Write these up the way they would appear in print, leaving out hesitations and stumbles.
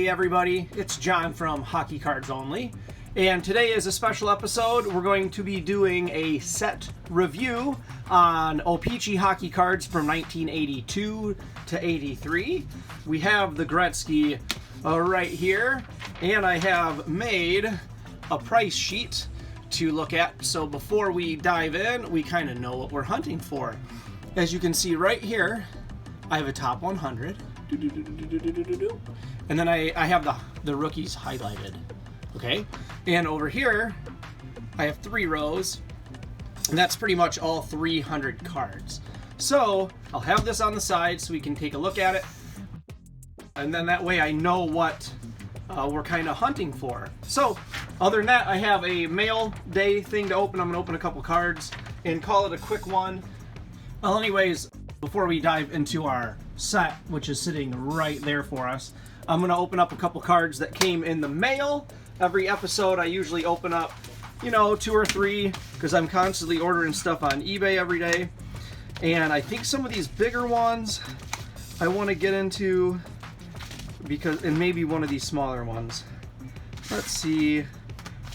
Hey everybody, it's John from Hockey Cards Only, and today is a special episode. We're going to be doing a set review on Opeechee hockey cards from 1982 to 83. We have the Gretzky right here, and I have made a price sheet to look at, so before we dive in, we kind of know what we're hunting for. As you can see right here, I have a top 100. And then I have the rookies highlighted, okay? And over here, I have 3 rows, and that's pretty much all 300 cards. So I'll have this on the side so we can take a look at it, and then that way I know what we're kind of hunting for. So other than that, I have a mail day thing to open. I'm gonna open a couple cards and call it a quick one. Well, anyways, before we dive into our set, which is sitting right there for us, I'm going to open up a couple cards that came in the mail. Every episode I usually open up, 2 or 3, because I'm constantly ordering stuff on eBay every day. And I think some of these bigger ones I want to get into, and maybe one of these smaller ones. Let's see.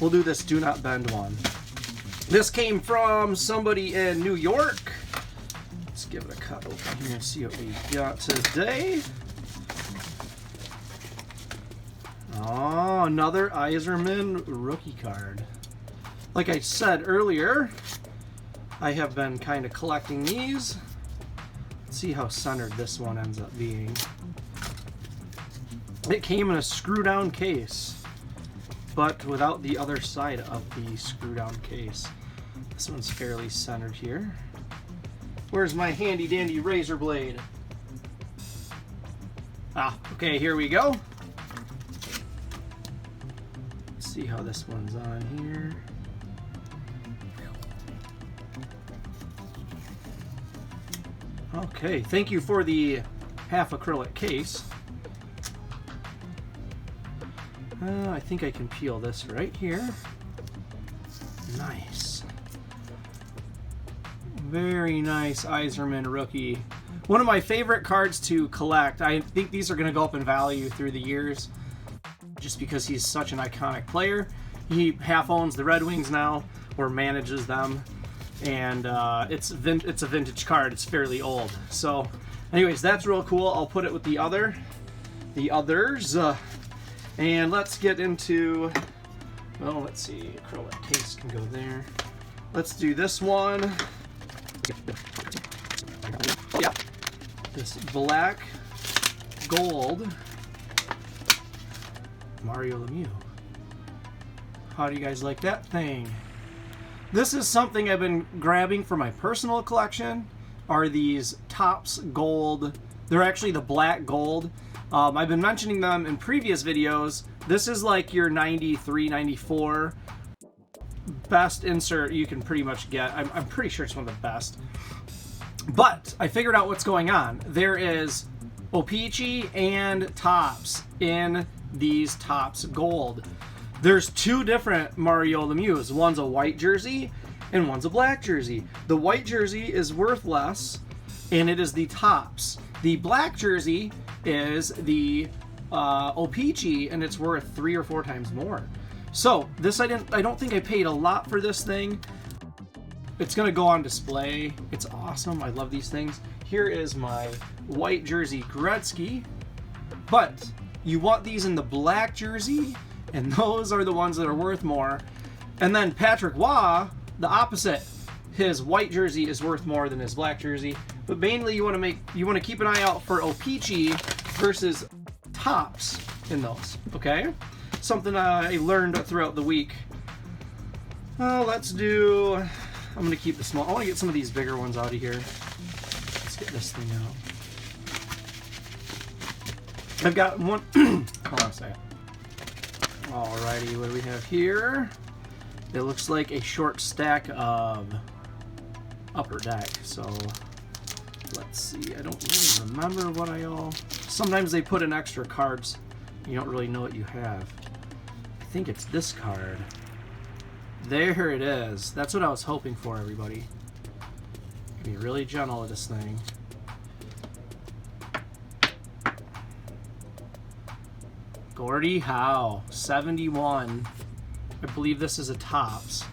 We'll do this Do Not Bend one. This came from somebody in New York. Let's give it a cut open here and see what we got today. Oh, another Yzerman rookie card. Like I said earlier, I have been kind of collecting these. Let's see how centered this one ends up being. It came in a screw-down case, but without the other side of the screw-down case. This one's fairly centered here. Where's my handy-dandy razor blade? Okay, here we go. Let's see how this one's on here. Okay, thank you for the half acrylic case. I think I can peel this right here. Nice. Very nice Yzerman rookie. One of my favorite cards to collect. I think these are going to go up in value through the years just because he's such an iconic player. He half owns the Red Wings now, or manages them, and it's a vintage card. It's fairly old. So anyways, that's real cool. I'll put it with the others. And let's get into, well, let's see, acrylic case can go there. Let's do this one. Yeah, this black gold Mario Lemieux. How do you guys like that thing? This is something I've been grabbing for my personal collection, are these Topps gold. They're actually the black gold. I've been mentioning them in previous videos. This is like your 93, 94 best insert you can pretty much get. I'm pretty sure it's one of the best. But I figured out what's going on. There is Opeechee and Topps in these Topps gold. There's 2 different Mario Lemieux. One's a white jersey and one's a black jersey. The white jersey is worth less, and it is the Topps. The black jersey is the Opeechee, and it's worth 3 or 4 times more. So this I don't think I paid a lot for this thing. It's gonna go on display. It's awesome. I love these things. Here is my white jersey Gretzky, but you want these in the black jersey, and those are the ones that are worth more. And then Patrick Waugh, the opposite. His white jersey is worth more than his black jersey. But mainly you want to keep an eye out for Opeechee versus Topps in those. Okay, something I learned throughout the week. Let's do. I'm gonna keep the small. I want to get some of these bigger ones out of here. Let's get this thing out. I've got one. Hold on a second. Alrighty, what do we have here? It looks like a short stack of Upper Deck. So let's see. I don't really remember what I all. Sometimes they put in extra cards. You don't really know what you have. I think it's this card. There it is. That's what I was hoping for, everybody. Be really gentle with this thing. Gordie Howe, 71. I believe this is a Topps.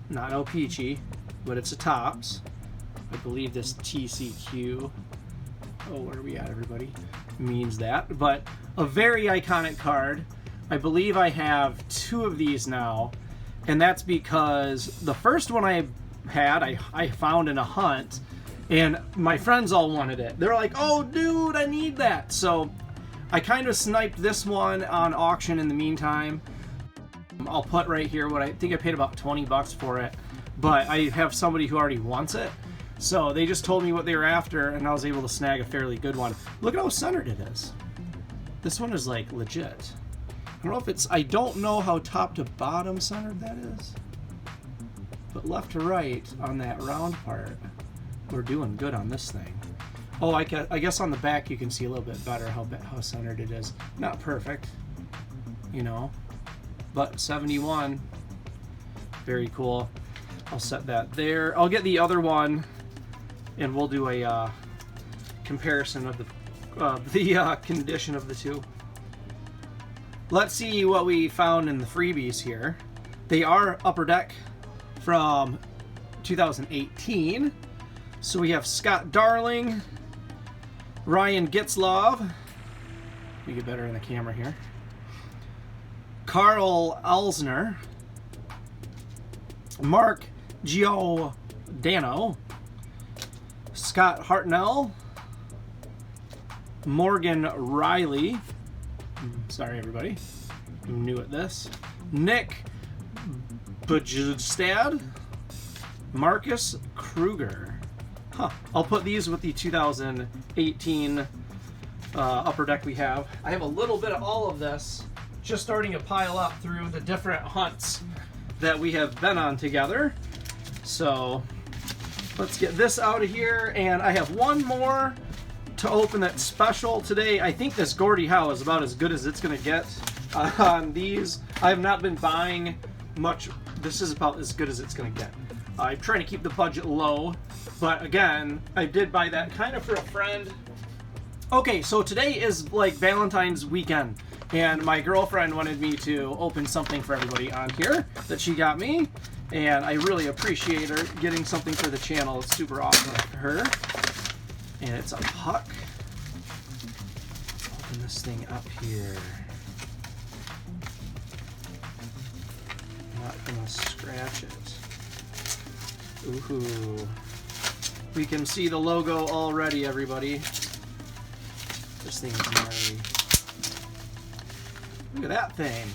Not Opeechee, but it's a Topps. I believe this TCQ, oh, where are we at, everybody? Means that. But a very iconic card. I believe I have 2 of these now. And that's because the first one I had, I found in a hunt. And my friends all wanted it. They're like, oh, dude, I need that. So I kind of sniped this one on auction in the meantime. I'll put right here what I think I paid about 20 bucks for it. But I have somebody who already wants it. So they just told me what they were after, and I was able to snag a fairly good one. Look at how centered it is. This one is like legit. I don't know if it's, I don't know how top to bottom centered that is. But left to right on that round part, we're doing good on this thing. Oh, I guess on the back you can see a little bit better how centered it is. Not perfect, you know, but 71. Very cool. I'll set that there. I'll get the other one, and we'll do a comparison of the condition of the 2. Let's see what we found in the freebies here. They are Upper Deck from 2018. So we have Scott Darling, Ryan Getzlov. Let me get better in the camera here. Carl Alsner, Mark Giordano, Scott Hartnell, Morgan Riley. Sorry, everybody. I'm new at this. Nick Bujstad, Marcus Kruger. Huh. I'll put these with the 2018 Upper Deck we have. I have a little bit of all of this just starting to pile up through the different hunts that we have been on together. So let's get this out of here, and I have one more to open that's special today. I think this Gordie Howe is about as good as it's going to get on these. I have not been buying much. This is about as good as it's going to get. I'm trying to keep the budget low, but again, I did buy that kind of for a friend. Okay, so today is like Valentine's weekend, and my girlfriend wanted me to open something for everybody on here that she got me, and I really appreciate her getting something for the channel. It's super awesome for her. And it's a puck. Open this thing up here. Not gonna scratch it. Ooh. We can see the logo already, everybody. This thing is gnarly. Look at that thing.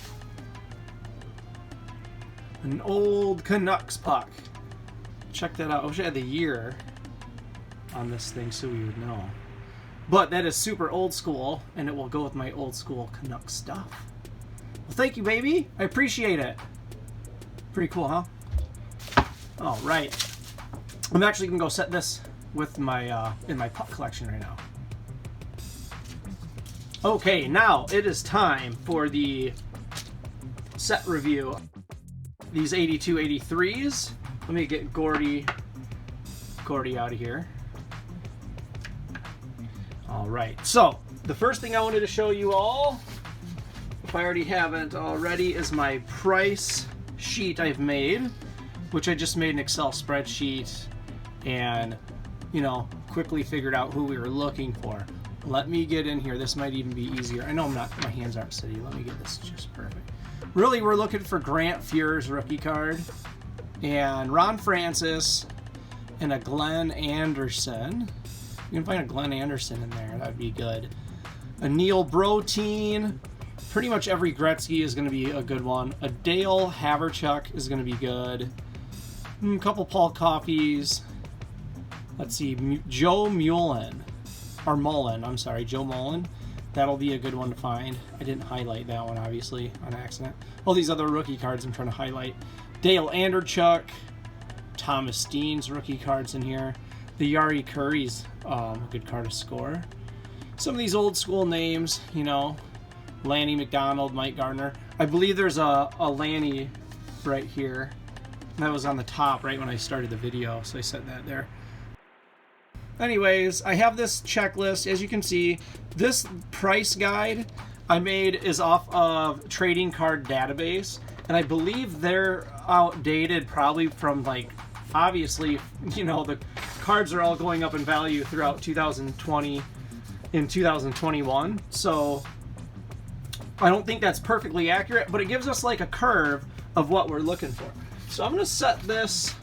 An old Canucks puck. Check that out. I wish I had the year on this thing so we would know. But that is super old school, and it will go with my old school Canucks stuff. Well, thank you, baby. I appreciate it. Pretty cool, huh? All right. I'm actually gonna go set this with my in my puck collection right now. Okay, now it is time for the set review. These 82 83s. Let me get Gordie out of here. All right, so the first thing I wanted to show you all, if I already haven't already, is my price sheet I've made, which I just made an Excel spreadsheet and, you know, quickly figured out who we were looking for. Let me get in here. This might even be easier. I know I'm not, my hands aren't steady. Let me get this just perfect. Really, we're looking for Grant Fuhr's rookie card and Ron Francis and a Glenn Anderson. You can find a Glenn Anderson in there. That'd be good. A Neil Brotein. Pretty much every Gretzky is going to be a good one. A Dale Haverchuk is going to be good. A couple Paul Coffeys. Let's see. Joe Mullen. Or Mullen. I'm sorry. Joe Mullen. That'll be a good one to find. I didn't highlight that one, obviously, on accident. All these other rookie cards I'm trying to highlight. Dale Anderchuk. Thomas Steen's rookie cards in here. The Yari Curry's a good card to score. Some of these old school names, you know, Lanny McDonald, Mike Gardner. I believe there's a Lanny right here. That was on the top right when I started the video, so I set that there. Anyways, I have this checklist. As you can see, this price guide, I made is off of Trading Card Database, and I believe they're outdated probably from, like, obviously, you know, the cards are all going up in value throughout 2020 and 2021, so I don't think that's perfectly accurate, but it gives us like a curve of what we're looking for. So I'm going to set this,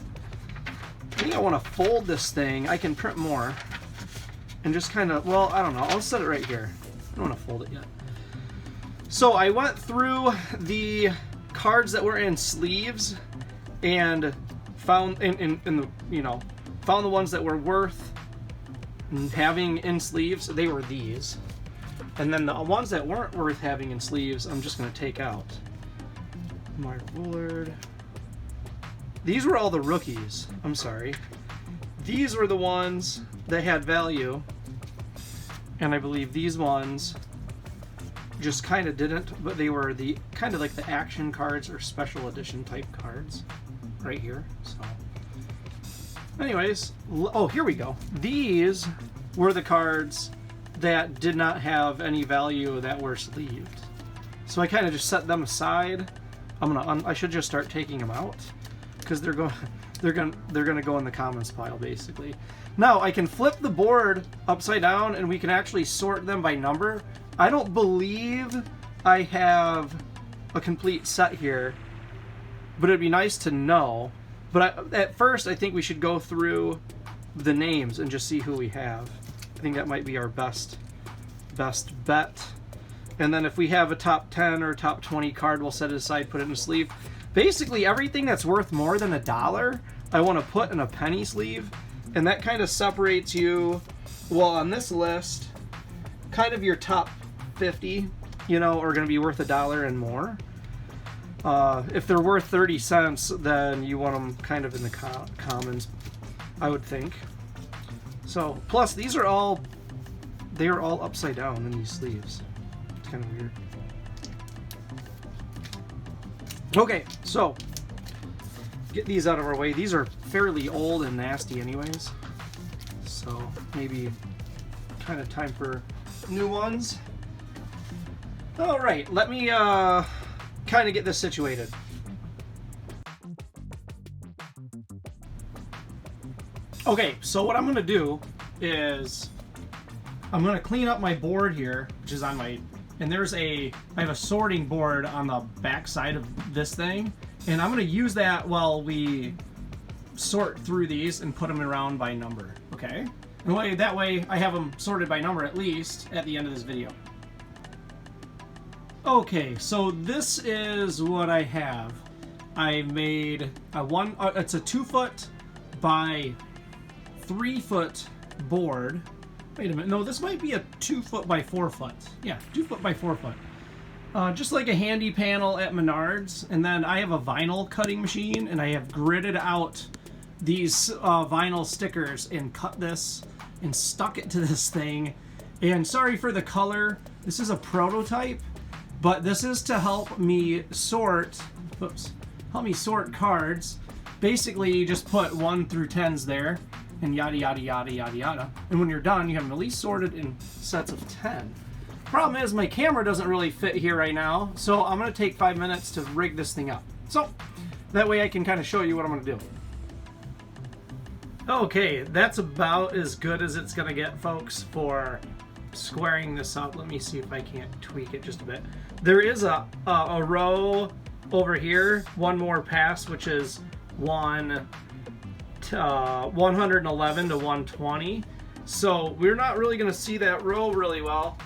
I think I want to fold this thing. I can print more and just kind of, well, I don't know, I'll set it right here. I don't want to fold it yet. So I went through the cards that were in sleeves and found in the, you know, found the ones that were worth having in sleeves. They were these, and then the ones that weren't worth having in sleeves I'm just going to take out. Mark Bullard. These were all the rookies. I'm sorry, these were the ones that had value, and I believe these ones just kind of didn't, but they were the kind of like the action cards or special edition type cards right here. So anyways, oh, here we go. These were the cards that did not have any value that were sleeved. So I kind of just set them aside. I should just start taking them out because they're going to go in the commons pile basically. Now I can flip the board upside down and we can actually sort them by number. I don't believe I have a complete set here, but it'd be nice to know. But at first, I think we should go through the names and just see who we have. I think that might be our best bet. And then if we have a top 10 or top 20 card, we'll set it aside, put it in a sleeve. Basically, everything that's worth more than $1, I want to put in a penny sleeve. And that kind of separates you, well, on this list, kind of your top 50, you know, are going to be worth $1 and more. If they're worth 30 cents, then you want them kind of in the commons, I would think. So, plus these are all, they are all upside down in these sleeves. It's kind of weird. Okay, so get these out of our way. These are fairly old and nasty anyways. So maybe kind of time for new ones. All right, let me kind of get this situated. Okay, so what I'm going to do is I'm going to clean up my board here, which is on my, and I have a sorting board on the back side of this thing, and I'm going to use that while we sort through these and put them around by number, okay? And that way I have them sorted by number at least at the end of this video. Okay, so this is what I have. I made it's a 2-foot by 3-foot board. Wait a minute, no, this might be a 2-foot by 4-foot. Yeah, 2-foot by 4-foot. Just like a handy panel at Menards. And then I have a vinyl cutting machine, and I have gridded out these vinyl stickers and cut this and stuck it to this thing. And sorry for the color, this is a prototype. But this is to help me sort, sort cards. Basically, you just put 1 through 10s there, and yada, yada, yada, yada, yada. And when you're done, you have them at least sorted in sets of 10. Problem is, my camera doesn't really fit here right now, so I'm going to take 5 minutes to rig this thing up. So, that way I can kind of show you what I'm going to do. Okay, that's about as good as it's going to get, folks, for squaring this up. Let me see if I can't tweak it just a bit. There is a row over here, one more pass, which is 111 to 120. So we're not really going to see that row really well,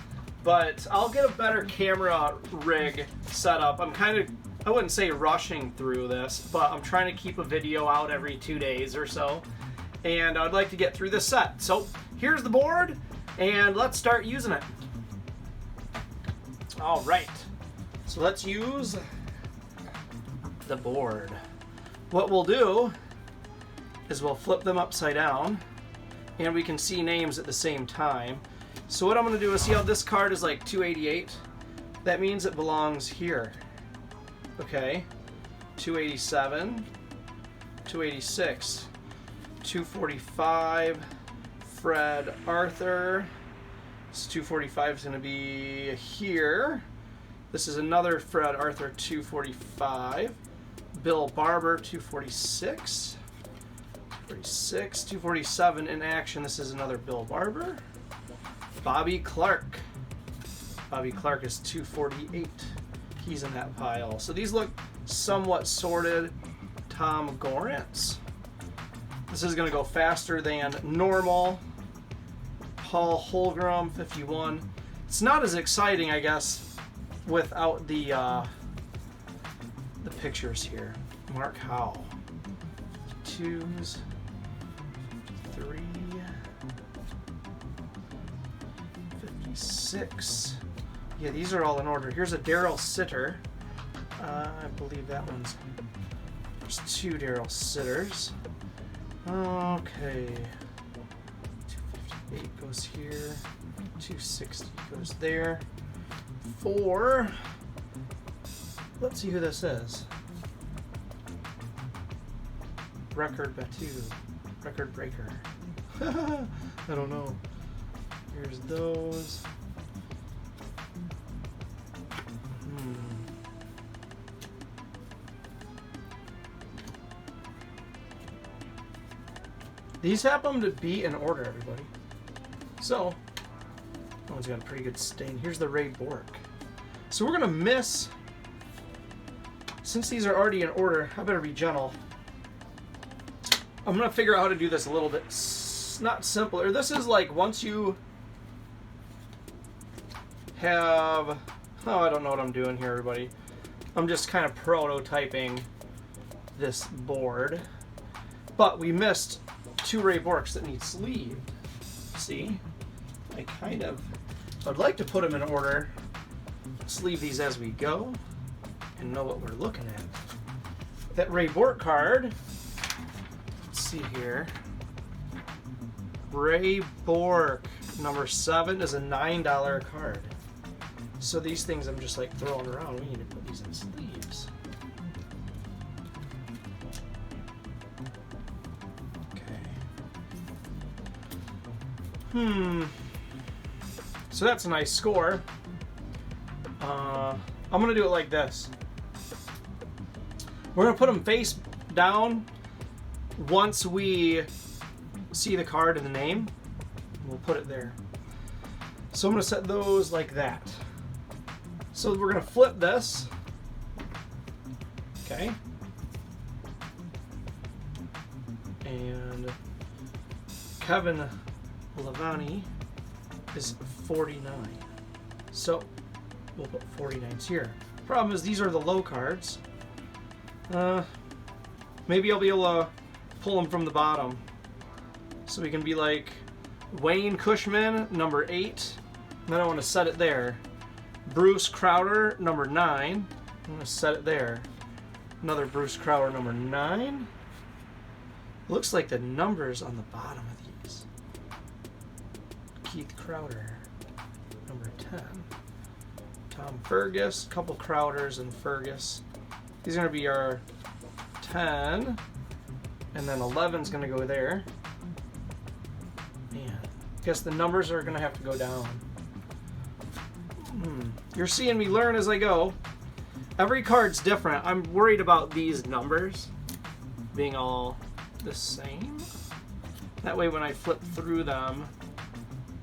but I'll get a better camera rig set up. I wouldn't say rushing through this, but I'm trying to keep a video out every 2 days or so, and I'd like to get through this set. So here's the board, and let's start using it. All right, so let's use the board. What we'll do is we'll flip them upside down, and we can see names at the same time. So what I'm going to do is, see how this card is like 288? That means it belongs here. Okay, 287, 286, 245, Fred Arthur. So 245 is going to be here. This is another Fred Arthur 245. Bill Barber 246. 46, 247 in action. This is another Bill Barber. Bobby Clark. Bobby Clark is 248. He's in that pile. So these look somewhat sorted. Tom Gorantz. This is going to go faster than normal. Paul Holmgren, 51. It's not as exciting, I guess, without the pictures here. Mark Howe. 52s. 53. 56. Yeah, these are all in order. Here's a Daryl Sitter. I believe that one's... There's 2 Daryl Sitters. Okay. 258 goes here. 260 goes there. 4. Let's see who this is. Record Batu. Record breaker. I don't know. Here's those. These happen to be in order, everybody. So, that one's got a pretty good stain. Here's the Ray Bork. So we're going to miss, since these are already in order, I better be gentle. I'm going to figure out how to do this a little bit, not simpler. This is like once you have, oh, I don't know what I'm doing here, everybody. I'm just kind of prototyping this board. But we missed 2 Ray Borks that need sleeved. See? I'd like to put them in order, sleeve these as we go, and know what we're looking at. That Ray Bork card, let's see here. Ray Bork, number 7 is a $9 card. So these things I'm just like throwing around. We need to put these in sleeves. So that's a nice score. I'm going to do it like this. We're going to put them face down once we see the card and the name. We'll put it there. So I'm going to set those like that. So we're going to flip this. Okay. And Kevin Lavani is 49. So we'll put 49s here. Problem is these are the low cards. Maybe I'll be able to pull them from the bottom. So we can be like Wayne Cushman, number 8. And then I want to set it there. Bruce Crowder, number 9. I'm going to set it there. Another Bruce Crowder, number 9. Looks like the numbers on the bottom of these. Keith Crowder, number 10. Tom Fergus, a couple Crowders and Fergus. These are going to be our 10. And then 11's going to go there. Man, I guess the numbers are going to have to go down. You're seeing me learn as I go. Every card's different. I'm worried about these numbers being all the same. That way when I flip through them,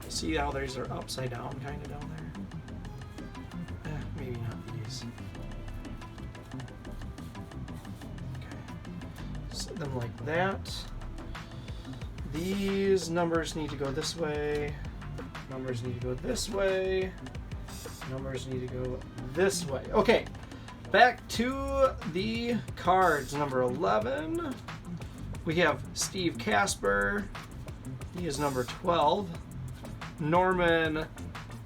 see how these are upside down kind of down there? Maybe not these. Okay. Set them like that. These numbers need to go this way. Numbers need to go this way. Numbers need to go this way. Okay, back to the cards. Number 11. We have Steve Casper. He is number 12. Norman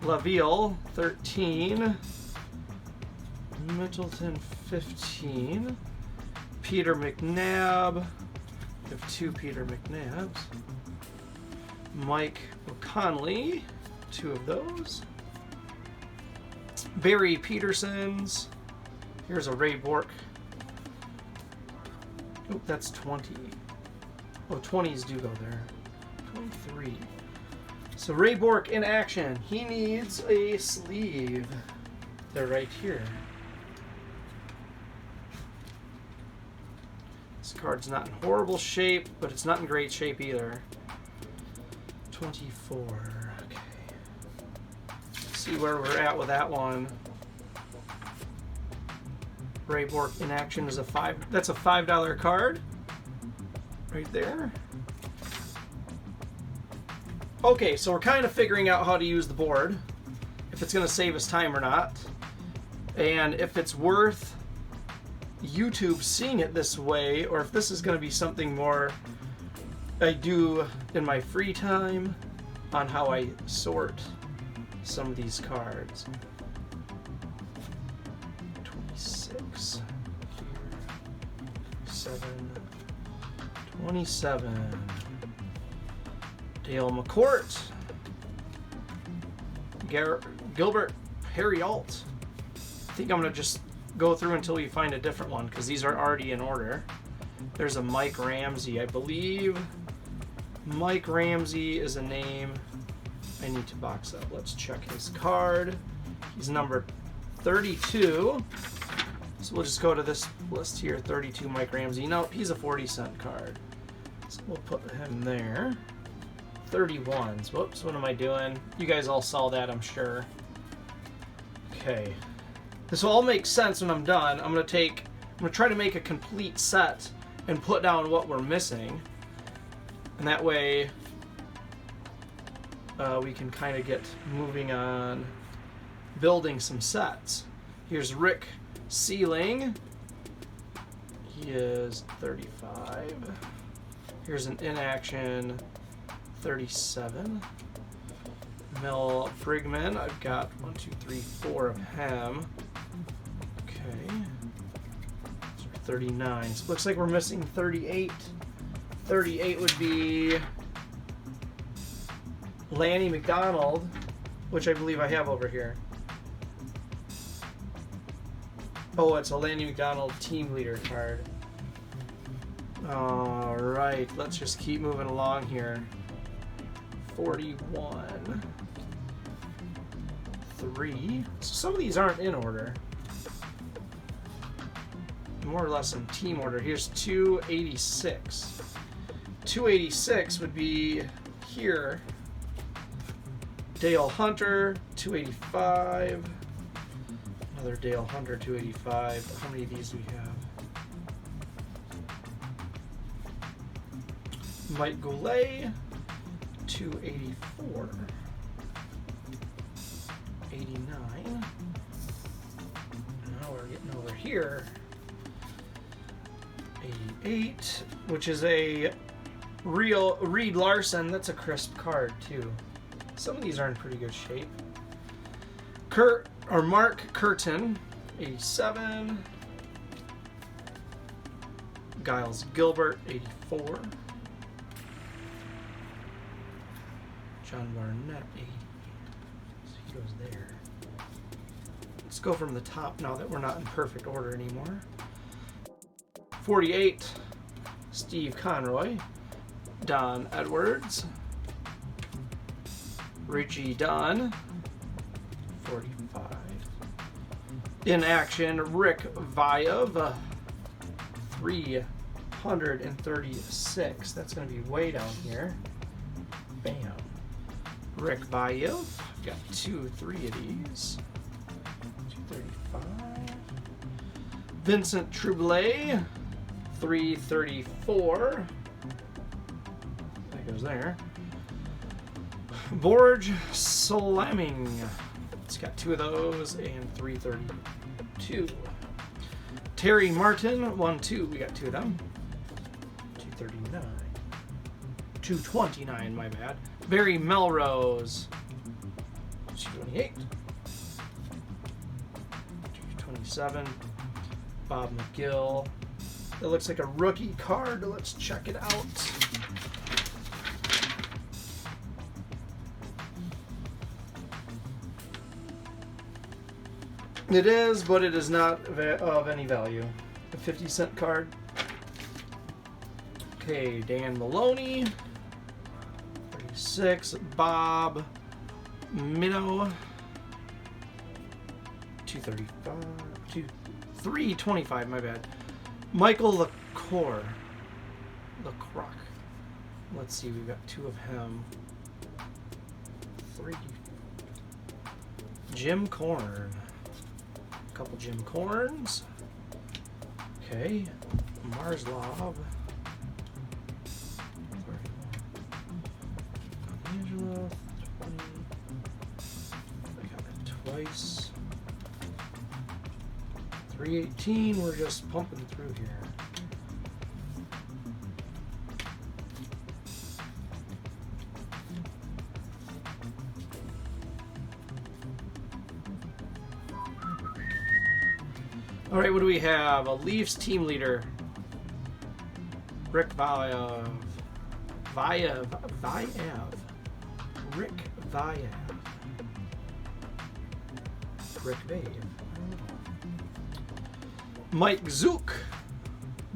Laville, 13. Middleton, 15. Peter McNabb. We have 2 Peter McNabbs. Mike O'Connelly, 2 of those. Barry Peterson's. Here's a Ray Bork. Oh, that's 20. Oh, 20s do go there. 23. So Ray Bork in action. He needs a sleeve. They're right here. This card's not in horrible shape, but it's not in great shape either. 24. Okay. Let's see where we're at with that one. Ray Bork in action is a $5. That's a $5 card. Right there. Okay, so we're kind of figuring out how to use the board. If it's going to save us time or not. And if it's worth YouTube seeing it this way, or if this is going to be something more I do in my free time on how I sort some of these cards. 26. 27. Dale McCourt. Gilbert Perreault. I think I'm going to just go through until we find a different one, because these are already in order. There's a Mike Ramsey. I believe Mike Ramsey is a name I need to box up. Let's check his card. He's number 32. So we'll just go to this list here. 32 Mike Ramsey. Nope, he's a 40-cent card. So we'll put him there. 31s. Whoops, what am I doing? You guys all saw that, I'm sure. Okay. This will all make sense when I'm done. I'm gonna try to make a complete set and put down what we're missing. And that way we can kind of get moving on building some sets. Here's Rick Sealing. He is 35. Here's an inaction 37. Mel Frigman. I've got 1, 2, 3, 4 of him. Okay. 39. So it looks like we're missing 38. 38 would be Lanny McDonald, which I believe I have over here. Oh, it's a Lanny McDonald team leader card. All right, let's just keep moving along here. 41. 3. So some of these aren't in order. More or less in team order. Here's 286. 286 would be here. Dale Hunter, 285. Another Dale Hunter, 285. How many of these do we have? Mike Goulet, 284. 89. Now we're getting over here. 88, which is a real Reed Larson. That's a crisp card too. Some of these are in pretty good shape. Mark Curtin, 87. Giles Gilbert, 84. John Barnett, 80. So he goes there. Let's go from the top now that we're not in perfect order anymore. 48, Steve Conroy. Don Edwards. Richie Dunn. 45. In action, Rick Vayev. 336. That's going to be way down here. Bam. Rick Vayev. Got 2, 3 of these. 235. Vincent Trublet. 334. That goes there. Borge Slamming. It's got 2 of those and 332. Terry Martin, 1, 2. We got 2 of them. 239. 229, my bad. Barry Melrose. 228. 227. Bob McGill. It looks like a rookie card. Let's check it out. It is, but it is not of any value. A 50-cent card. Okay, Dan Maloney. 36. Bob Minnow. 235, 325, my bad. Michael LaCroix. Let's see, we've got 2 of him. 3. Jim Korn. A couple Jim Korns. Okay. Marslov. Angela. 20. I got it twice. 318. We're just pumping through here. All right, what do we have? A Leafs team leader. Rick Vayev. Rick Vayev. Rick Vave. Mike Zook.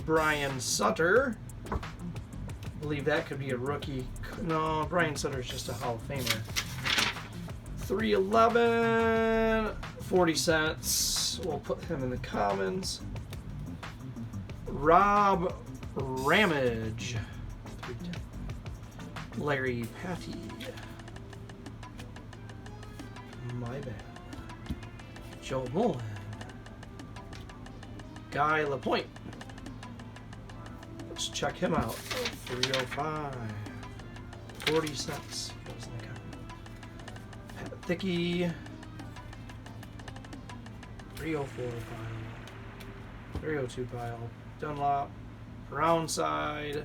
Brian Sutter. I believe that could be a rookie. No, Brian Sutter's just a Hall of Famer. 311. 40 cents. We'll put him in the commons. Rob Ramage. 310. Larry Patty. My bad. Joe Mullen. Guy Lapointe. Let's check him out. 305. 40 cents. Goes in the common. Pat Thicky. 304 pile, 302 pile, Dunlop, Roundschild,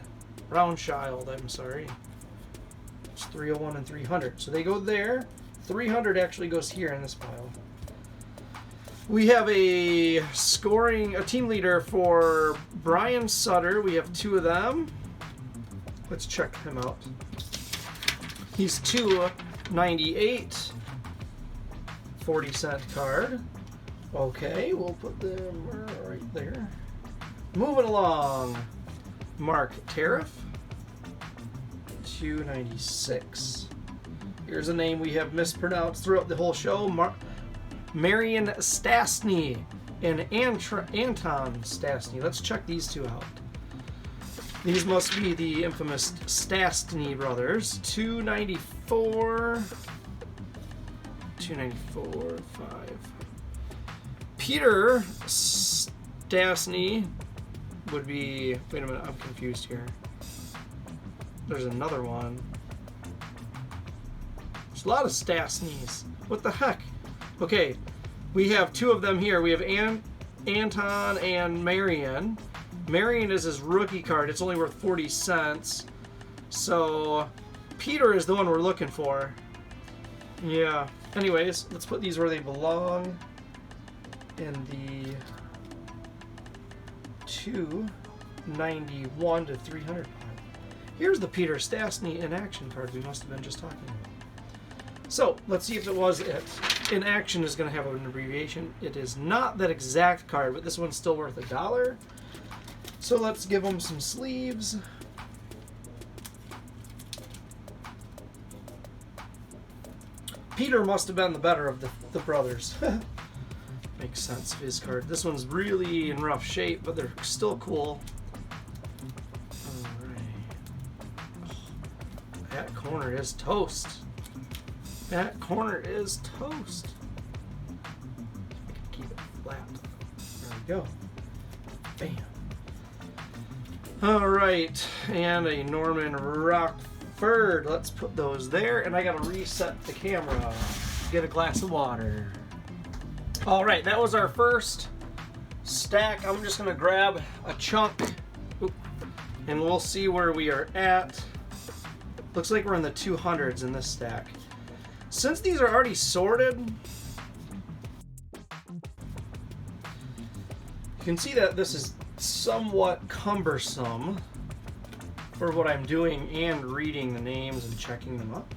I'm sorry. It's 301 and 300. So they go there. 300 actually goes here in this pile. We have a team leader for Brian Sutter. We have 2 of them. Let's check him out. He's 298. 40-cent card. Okay, we'll put them right there. Moving along. Mark Tariff. 296. Here's a name we have mispronounced throughout the whole show. Marion Stastny and Anton Stastny. Let's check these 2 out. These must be the infamous Stastny brothers. 294. 294. 5. Peter Stastny would be... Wait a minute, I'm confused here. There's another one. There's a lot of Stastnys. What the heck? Okay, we have 2 of them here. We have Anton and Marion. Marion is his rookie card. It's only worth 40 cents. So Peter is the one we're looking for. Yeah. Anyways, let's put these where they belong. In the 291 to 300 pile. Here's the Peter Stastny in action card we must have been just talking about. So let's see if it was it. In action is going to have an abbreviation. It is not that exact card, but this one's still worth $1. So let's give them some sleeves. Peter must have been the better of the brothers. Makes sense, his card. This one's really in rough shape, but they're still cool. Alright. That corner is toast. That corner is toast. I can keep it flat. There we go. Bam. Alright, and a Norman Rockford. Let's put those there, and I gotta reset the camera. Get a glass of water. All right, that was our first stack. I'm just gonna grab a chunk, and we'll see where we are at. Looks like we're in the 200s in this stack. Since these are already sorted, you can see that this is somewhat cumbersome for what I'm doing and reading the names and checking them up.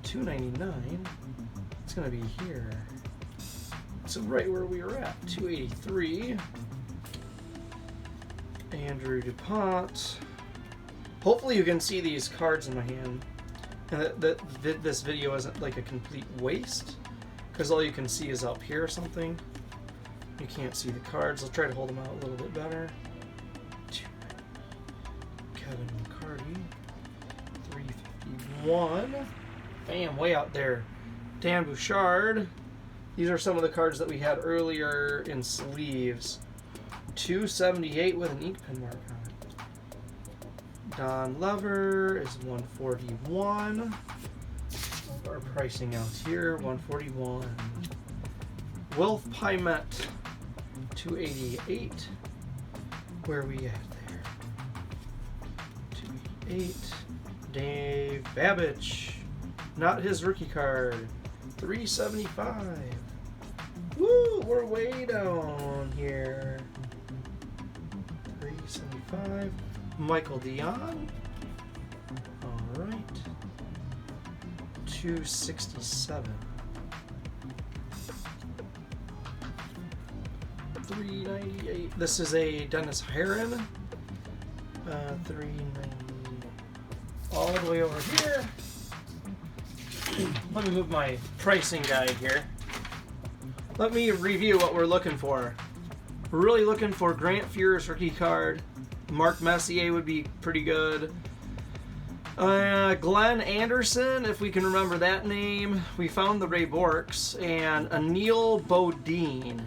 299, it's gonna be here. So right where we were at, 283. Andrew DuPont. Hopefully you can see these cards in my hand, and that this video isn't like a complete waste, because all you can see is up here or something. You can't see the cards. I'll try to hold them out a little bit better. Kevin McCarty, 351. Bam, way out there. Dan Bouchard. These are some of the cards that we had earlier in sleeves. 278 with an ink pen mark on it. Don Lever is 141. Our pricing out here, 141. Wilf Pymette, 288. Where are we at there? 288. Dave Babbage. Not his rookie card. 375. Woo! We're way down here. 375. Michael Dion. Alright. 267. 398. This is a Dennis Herron. 390. All the way over here. Let me move my pricing guide here. Let me review what we're looking for. We're really looking for Grant Fuhr's rookie card. Mark Messier would be pretty good. Glenn Anderson, if we can remember that name. We found the Ray Borks. And Anil Brodeen.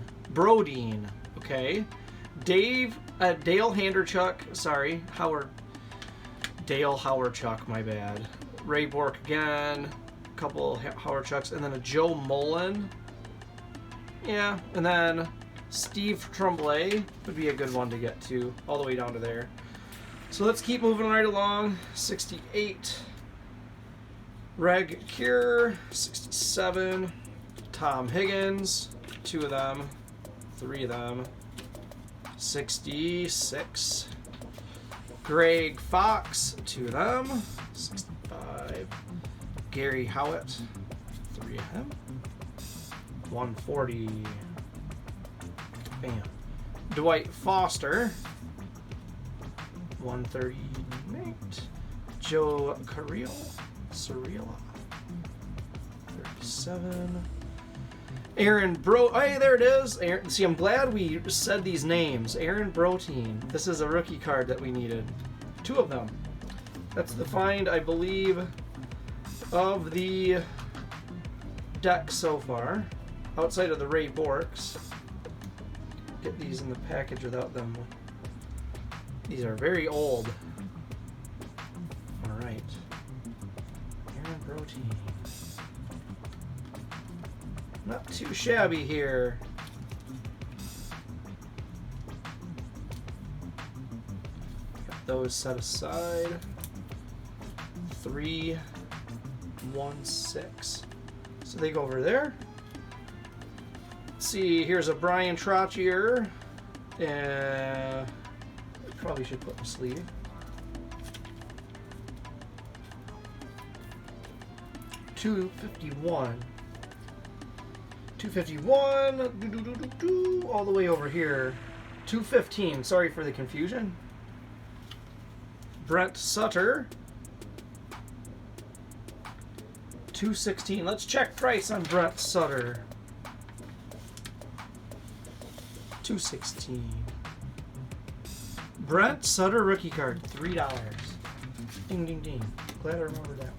Okay. Dale Handerchuk. Sorry. Dale Howarchuk, my bad. Ray Bork again. Couple Howarchucks. And then a Joe Mullen. Yeah. And then Steve Tremblay would be a good one to get to. All the way down to there. So let's keep moving right along. 68. Reg Cure. 67. Tom Higgins. 2 of them. 3 of them. 66. Greg Fox. 2 of them. 65. Gary Howitt. 3 of him. 140. Bam. Dwight Foster. 138. Joe Cirilla. 37. Aaron Hey, there it is. Aaron, see, I'm glad we said these names. Aaron Brotein. This is a rookie card that we needed. 2 of them. That's the find, I believe, of the deck so far. Outside of the Ray Borks. Get these in the package without them. These are very old. Alright. Aaron Brotein. Not too shabby here. Got those set aside. 316. So they go over there. Let's see, here's a Brian Trottier. Probably should put in the sleeve. $251. 251. All the way over here. 215. Sorry for the confusion. Brent Sutter. 216. Let's check price on Brent Sutter. 216. Brent Sutter rookie card, $3. Ding, ding, ding. Glad I remembered that.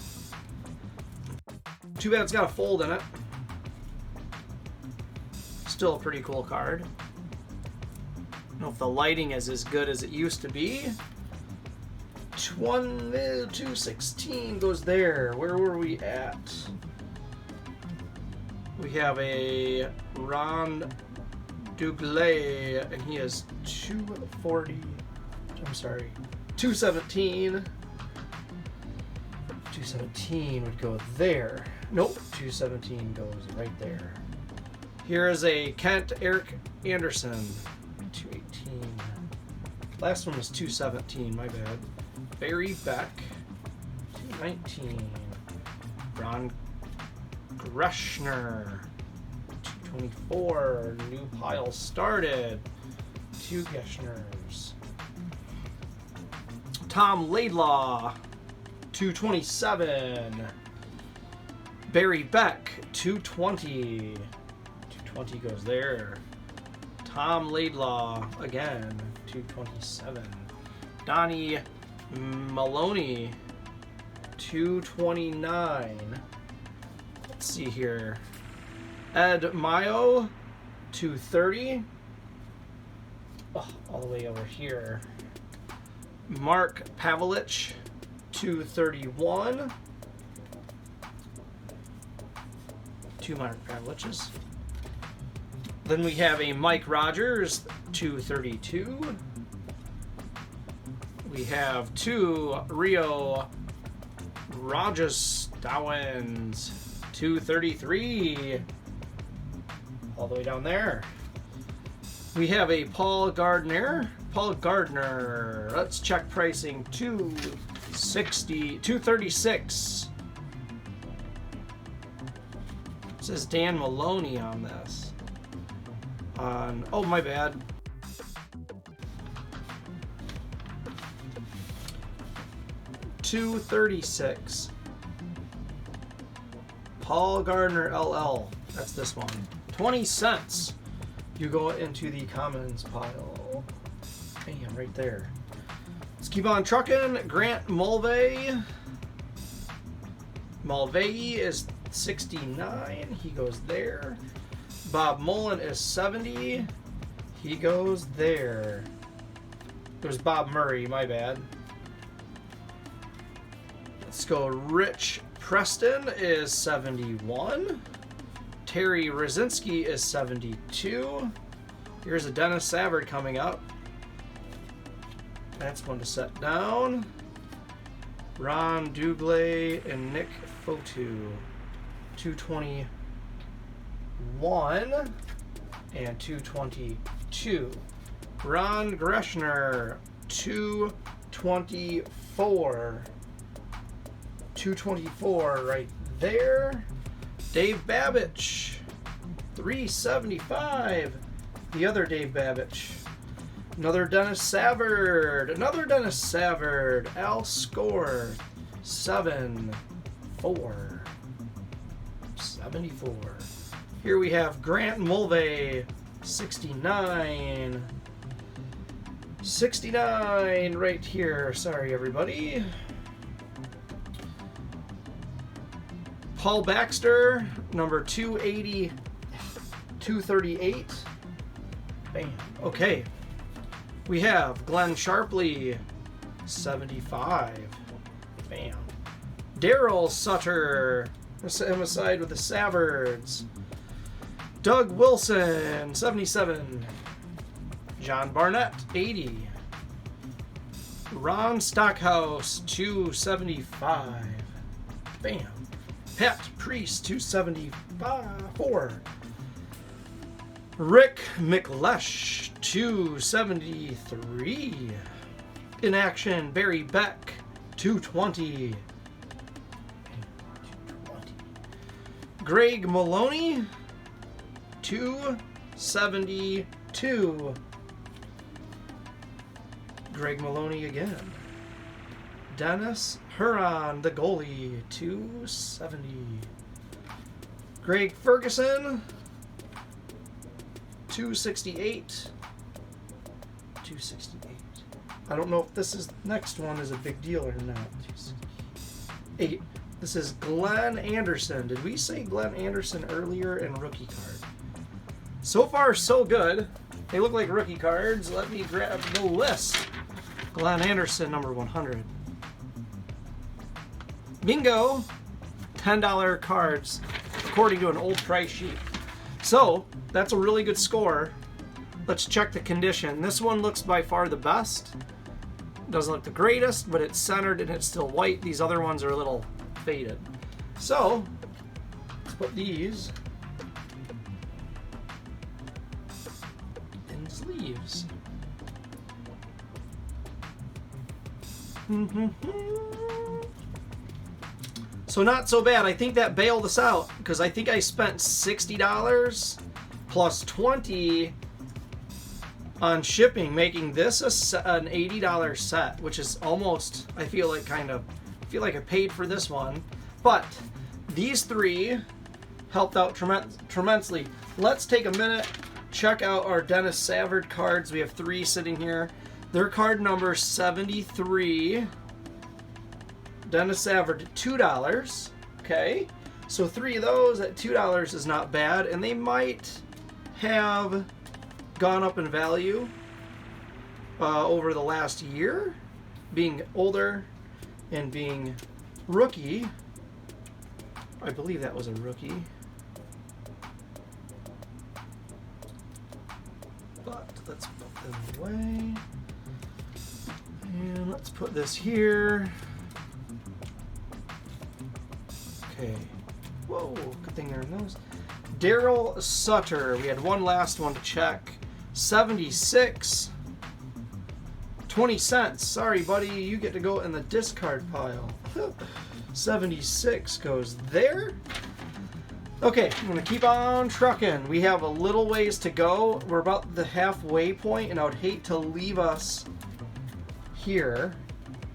Too bad it's got a fold in it. Still a pretty cool card. I don't know if the lighting is as good as it used to be. 216 goes there. Where were we at? We have a Ron Dugley, and he is 240. I'm sorry, 217. 217 would go there. Nope, 217 goes right there. Here is a Kent Eric Anderson, 218. Last one was 217, my bad. Barry Beck, 219. Ron Greschner, 224. New pile started. 2 Geschners. Tom Laidlaw, 227. Barry Beck, 220. 220 goes there. Tom Laidlaw, again, 227. Donnie Maloney, 229. Let's see here. Ed Mayo, 230. Oh, all the way over here. Mark Pavelich, 231. Two Mark Paveliches. Then we have a Mike Rogers, 232. We have two Rio Rajastowans, 233. All the way down there. We have a Paul Gardner. Let's check pricing. 236. It says Dan Maloney on this. Oh, my bad. $236. Paul Gardner LL. That's this one. 20 cents. You go into the commons pile. Bam, right there. Let's keep on trucking. Grant Mulvey. Mulvey is 69. He goes there. Bob Mullen is 70. He goes there. There's Bob Murray, my bad. Let's go. Rich Preston is 71. Terry Rosinski is 72. Here's a Dennis Savard coming up. That's one to set down. Ron Dugley and Nick Fotu. 221 and 222. Ron Greschner, 224. 224 right there. Dave Babbage, 375. The other Dave Babbage. Another Dennis Savard. Al Score, 74. Here we have Grant Mulvey, 69. 69 right here. Sorry, everybody. Paul Baxter, number 280, 238. Bam. Okay. We have Glenn Sharpley, 75. Bam. Daryl Sutter, him aside with the Savards. Doug Wilson, 77. John Barnett, 80. Ron Stockhouse, 275. Bam. Pat Priest, 274. Rick McLesh, 273. In action, Barry Beck, 220. Greg Maloney, 272. Greg Maloney again. Dennis Huron, the goalie, 270. Greg Ferguson, 268. 268. I don't know if this is next one is a big deal or not. 8. This is Glenn Anderson. Did we say Glenn Anderson earlier in rookie card? So far, so good. They look like rookie cards. Let me grab the list. Glenn Anderson, number 100. Bingo! $10 cards, according to an old price sheet. So, that's a really good score. Let's check the condition. This one looks by far the best. Doesn't look the greatest, but it's centered and it's still white. These other ones are a little faded. So, let's put these in sleeves. So not so bad. I think that bailed us out because I think I spent $60 plus $20 on shipping, making this an $80 set, which is almost, I feel like I paid for this one. But These three helped out tremendously. Let's take a minute, check out our Dennis Savard cards. We have 3 sitting here. Their card number 73. Dennis Savard, $2. Okay, so 3 of those at $2 is not bad, and they might have gone up in value over the last year, being older and being rookie. I believe that was a rookie. But let's put them away. And let's put this here. Okay. Whoa, good thing they're in those. Daryl Sutter. We had one last one to check. 76. 20 cents. Sorry, buddy. You get to go in the discard pile. 76 goes there. Okay, I'm going to keep on trucking. We have a little ways to go. We're about the halfway point, and I would hate to leave us here.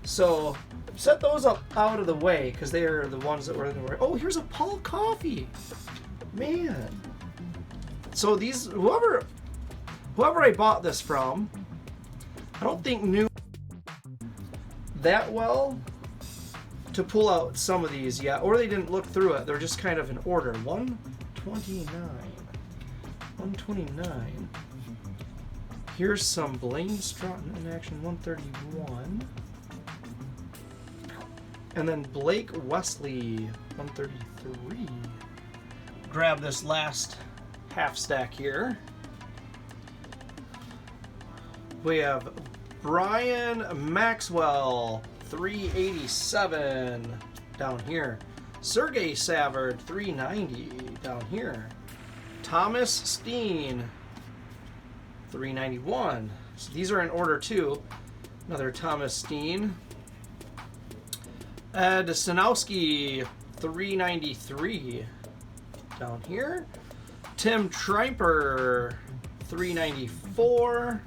So set those up out of the way, because they are the ones that we're in the way. Oh, here's a Paul Coffey. Man. So these, whoever I bought this from, I don't think knew that well to pull out some of these yet, or they didn't look through it. They're just kind of in order. 129. 129. Here's some Blaine Stratton in action, 131. And then Blake Wesley, 133. Grab this last half stack here. We have Brian Maxwell, 387 down here. Sergei Savard, 390 down here. Thomas Steen, 391. So these are in order too. Another Thomas Steen. Ed Stanowski, 393 down here. Tim Triper, 394.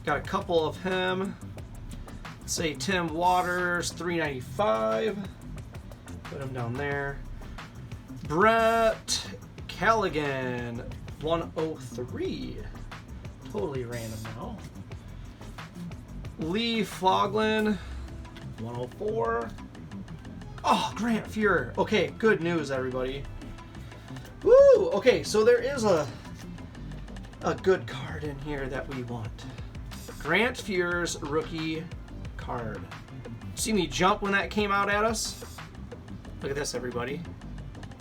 Got a couple of him. Let's say Tim Waters, 395. Put him down there. Brett Callaghan, 103. Totally random now. Lee Foglin, 104. Oh, Grant Fuhr. Okay, good news, everybody. Woo! Okay, so there is a good card in here that we want. Grant Fuhr's rookie card. See me jump when that came out at us? Look at this, everybody.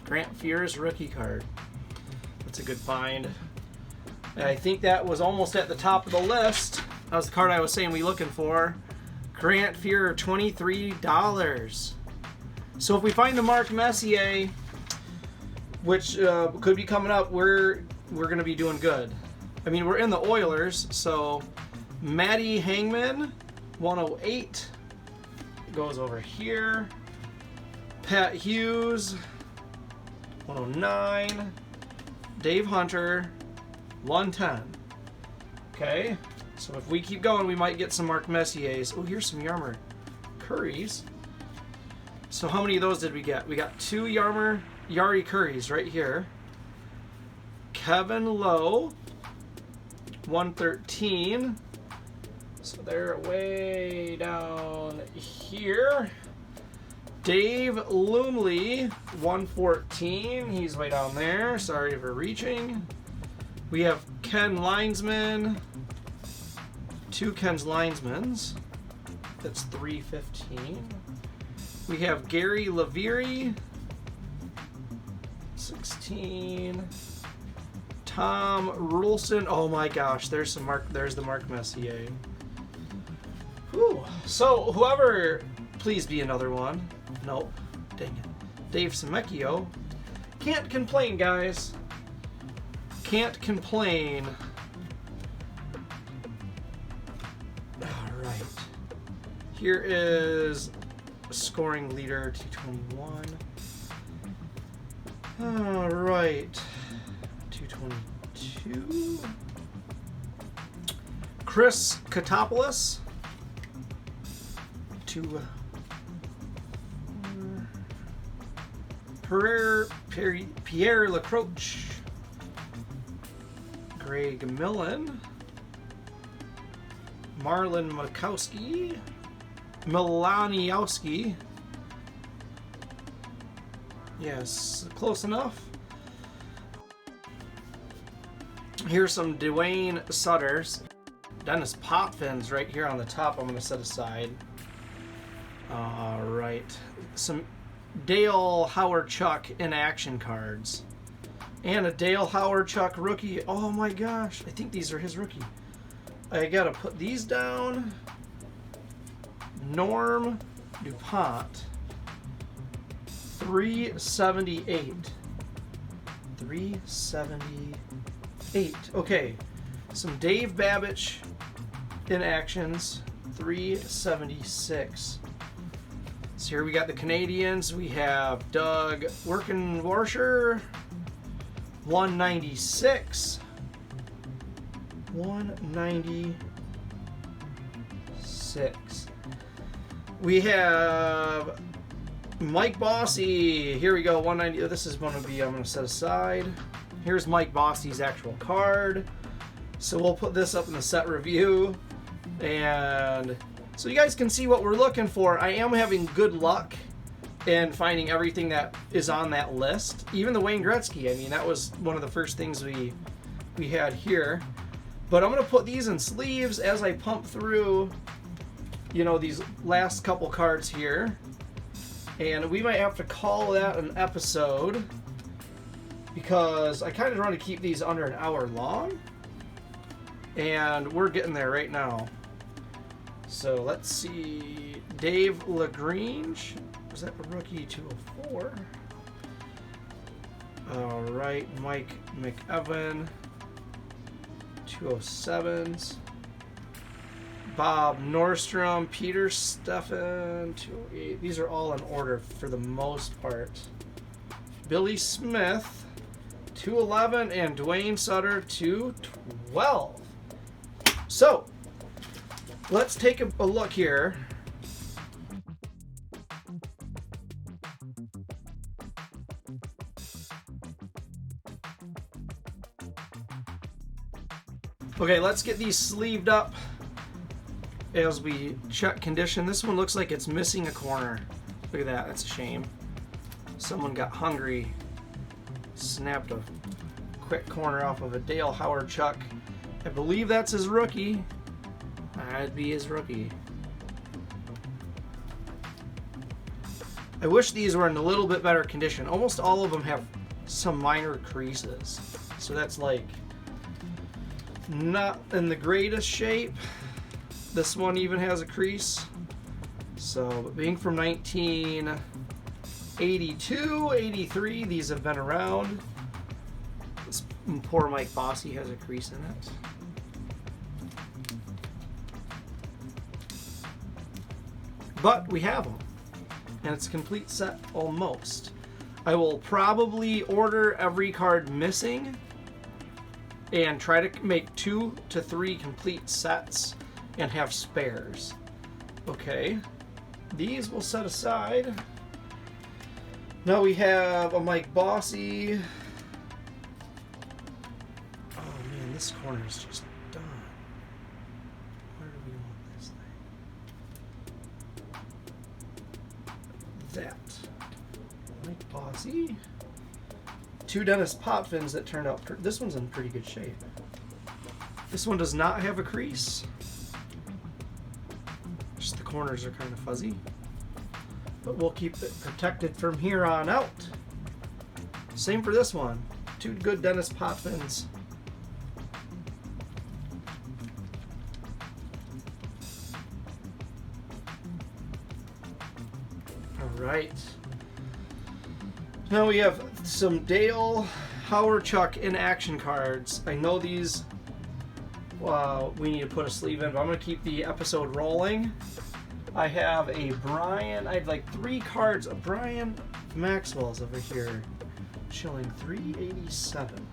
Grant Fuhr's rookie card. That's a good find. I think that was almost at the top of the list. That was the card I was saying we looking for. Grant Fuhr, $23. So if we find the Mark Messier, which could be coming up, we're going to be doing good. I mean, we're in the Oilers, so Matty Hangman, 108, goes over here. Pat Hughes, 109. Dave Hunter, 110. Okay, so if we keep going, we might get some Mark Messiers. Oh, here's some Yarmer Curries. So how many of those did we get? We got 2 Yari Curries right here. Kevin Lowe, 113. So they're way down here. Dave Lumley, 114. He's way down there. Sorry for reaching. We have Ken Linesman. 2 Ken's Linesmans. That's 315. We have Gary Lavieri, 16. Tom Rulson. Oh my gosh, there's the Mark Messier. Whew. So whoever, please be another one. Nope. Dang it. Dave Semecchio. Can't complain, guys. Can't complain. All right. Here is scoring leader, 221. All right. 222. Chris Katopoulos. 2. Pierre Lacroix, Greg Millen, Marlon Milaniowski. Yes, close enough. Here's some Dwayne Sutters. Dennis Potvins right here on the top I'm going to set aside. All right. Some Dale Hawerchuk in action cards. And a Dale Hawerchuk rookie. Oh my gosh. I think these are his rookie. I got to put these down. Norm DuPont. 378. 378. Okay. Some Dave Babich in actions. 376. So here we got the Canadians. We have Doug Workenwarscher. 196. 196. We have Mike Bossy. Here we go. 190. This is going to be, I'm going to set aside. Here's Mike Bossy's actual card. So we'll put this up in the set review. And so you guys can see what we're looking for. I am having good luck in finding everything that is on that list. Even the Wayne Gretzky. I mean, that was one of the first things we had here. But I'm going to put these in sleeves as I pump through, you know, these last couple cards here. And we might have to call that an episode because I kind of want to keep these under an hour long. And we're getting there right now. So let's see. Dave Lagrange. Was that a rookie 204? All right. Mike McEvan. 207s. Bob Nordstrom. Peter Steffen. 208. These are all in order for the most part. Billy Smith. 211. And Dwayne Sutter. 212. So, let's take a look here. Okay, let's get these sleeved up as we check condition. This one looks like it's missing a corner. Look at that, that's a shame. Someone got hungry, snapped a quick corner off of a Dale Hawerchuk. I believe that's his rookie. That'd be his rookie. I wish these were in a little bit better condition. Almost all of them have some minor creases. So that's like not in the greatest shape. This one even has a crease. So, but being from 1982, 83, these have been around. This poor Mike Bossy has a crease in it. But we have them, and it's a complete set almost. I will probably order every card missing and try to make 2 to 3 complete sets and have spares. Okay, these we'll set aside. Now we have a Mike Bossy. Oh man, this corner is just done. Where do we want this thing? That. Mike Bossy. 2 Dennis Potvins that turned out. This one's in pretty good shape. This one does not have a crease. Just the corners are kind of fuzzy. But we'll keep it protected from here on out. Same for this one. 2 good Dennis Potvins. All right. Now we have some Dale Hawerchuk in action cards. I know these we need to put a sleeve in, but I'm going to keep the episode rolling. I have a Brian. I have like 3 cards. A Brian Maxwell's over here, showing 387.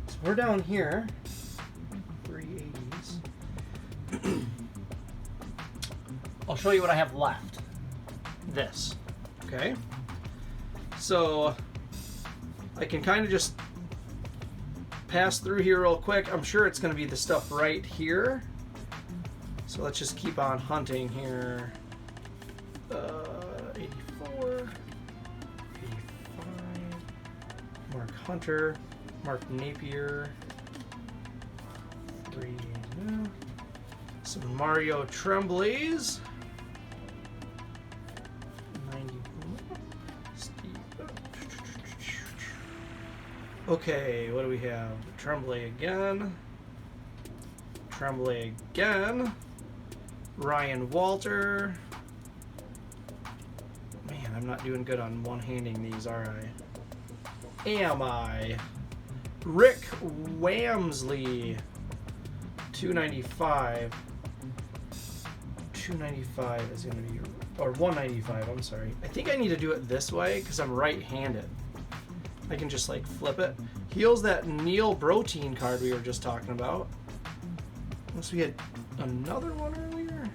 So we're down here. 380s. I'll show you what I have left. This. Okay. So I can kind of just pass through here real quick. I'm sure it's going to be the stuff right here. So let's just keep on hunting here. 84, 85, Mark Hunter, Mark Napier, 3, some Mario Tremblays, 91, Steve. Okay, what do we have? Tremblay again, Tremblay again, Ryan Walter. Man, I'm not doing good on one-handing these, are I? Am I? Rick Wamsley, 295. 295 is going to be, or 195, I'm sorry. I think I need to do it this way because I'm right-handed. I can just like flip it. Heals that Neil Brotein card we were just talking about. Unless we had another one earlier.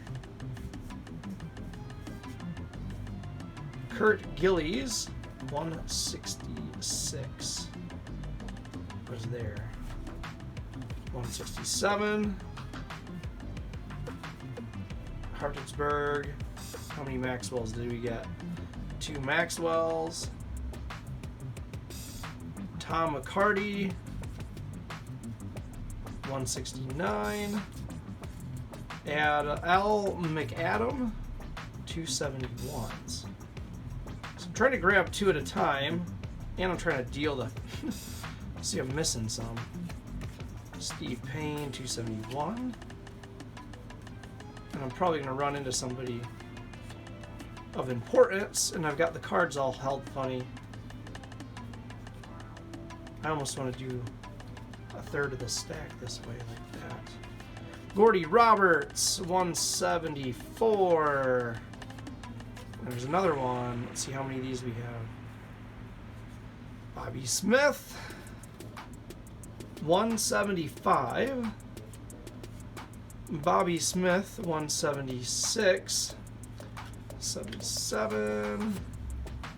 Kurt Gillies, 166. What's there? 167. Hartinsburg. How many Maxwells did we get? 2 Maxwells. Tom McCarty. 169. And Al McAdam. 271s. So I'm trying to grab 2 at a time. And I'm trying to deal the... See, I'm missing some. Steve Payne, 271. And I'm probably going to run into somebody of importance, and I've got the cards all held funny. I almost want to do a third of the stack this way like that. Gordie Roberts, 174. There's another one. Let's see how many of these we have. Bobby Smith, 175. Bobby Smith, 176. 77.